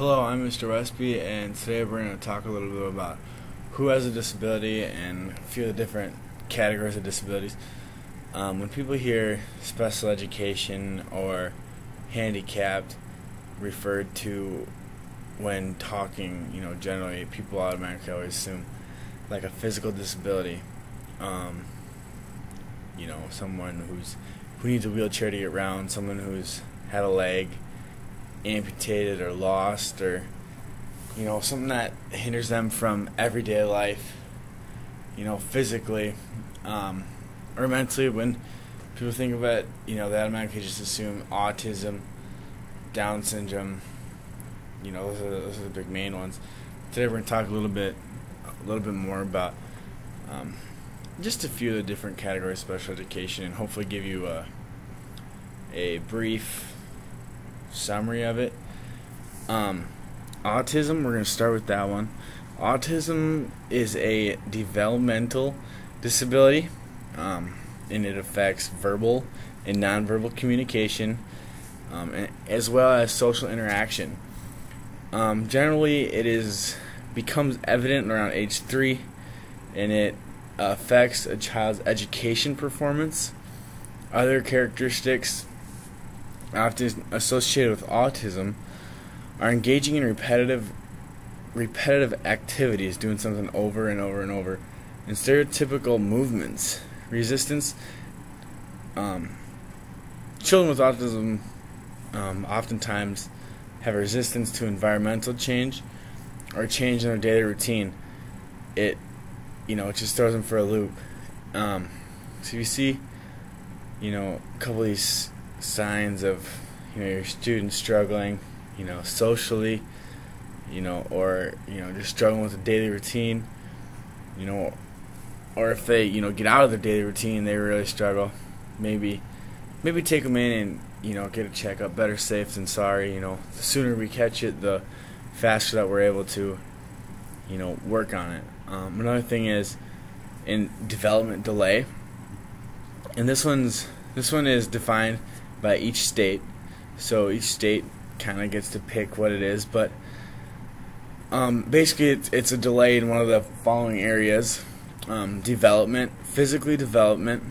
Hello, I'm Mr. Westby, and today we're going to talk a little bit about who has a disability and a few of the different categories of disabilities. When people hear special education or handicapped referred to when talking, generally people automatically always assume like a physical disability. Someone who needs a wheelchair to get around, someone who's had a leg amputated or lost, or something that hinders them from everyday life, physically or mentally. When people think of it, they automatically just assume autism, Down syndrome. Those are the big main ones. Today we're going to talk a little bit more about just a few of the different categories of special education, and hopefully give you a brief summary of it. Autism, we're going to start with that one. Autism is a developmental disability, and it affects verbal and nonverbal communication, as well as social interaction. Generally, it becomes evident around age 3, and it affects a child's education performance. Other characteristics often associated with autism are engaging in repetitive activities, doing something over and over and over, and stereotypical movements. Resistance. Children with autism oftentimes have resistance to environmental change or change in their daily routine. It just throws them for a loop. So you see, a couple of these signs of your students struggling, socially, or just struggling with a daily routine, or if they get out of their daily routine, they really struggle. Maybe take them in and get a checkup. Better safe than sorry. The sooner we catch it, the faster that we're able to work on it. Another thing is in development delay, and this one is defined by each state. So each state kind of gets to pick what it is, but basically it's a delay in one of the following areas: development, physically development,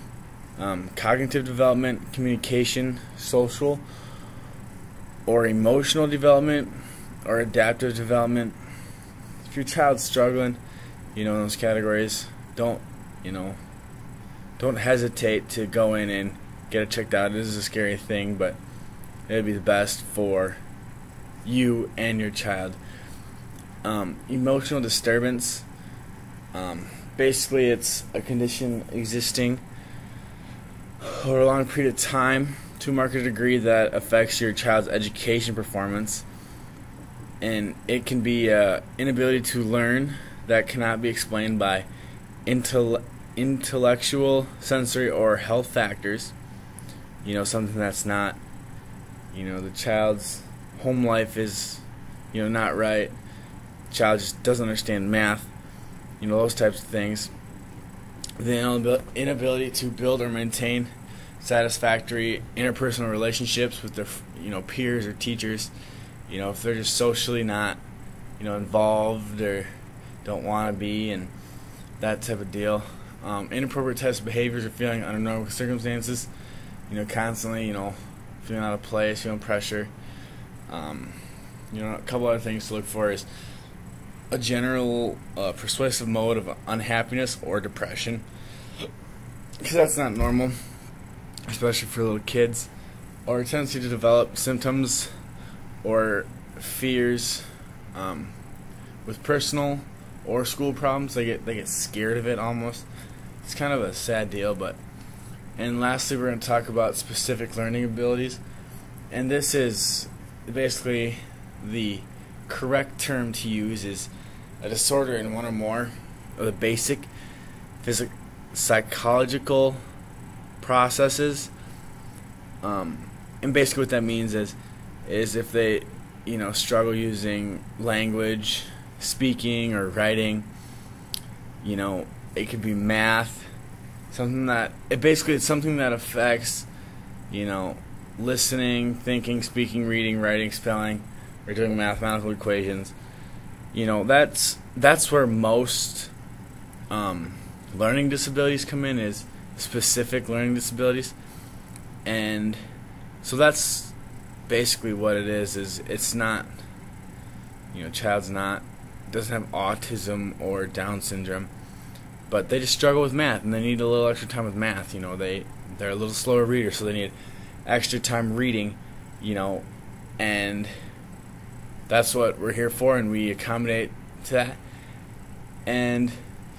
cognitive development, communication, social or emotional development, or adaptive development. If your child's struggling, in those categories, don't hesitate to go in and get it checked out. This is a scary thing, but it would be the best for you and your child. Emotional disturbance. Basically, it's a condition existing over a long period of time to a marked degree that affects your child's education performance, and it can be inability to learn that cannot be explained by intellectual, sensory, or health factors. Something that's not, the child's home life is, not right. The child just doesn't understand math, those types of things. The inability to build or maintain satisfactory interpersonal relationships with their, peers or teachers. If they're just socially not, involved or don't want to be, and that type of deal. Inappropriate types of behaviors or feeling under normal circumstances. Constantly, feeling out of place, feeling pressure. A couple other things to look for is a general persuasive mode of unhappiness or depression, because that's not normal, especially for little kids. Or a tendency to develop symptoms or fears with personal or school problems. They get scared of it almost. It's kind of a sad deal. And lastly, we're going to talk about specific learning abilities, and this is basically the correct term to use is a disorder in one or more of the basic psychological processes. And basically what that means is if they struggle using language, speaking, or writing. It could be math, it's something that affects listening, thinking, speaking, reading, writing, spelling, or doing mathematical equations. That's where most learning disabilities come in, is specific learning disabilities. And so that's basically what it is it's not, child's not, doesn't have autism or Down syndrome, but they just struggle with math, and they need a little extra time with math. They're a little slower reader, so they need extra time reading, and that's what we're here for, and we accommodate to that. And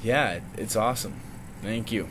yeah, it's awesome. Thank you.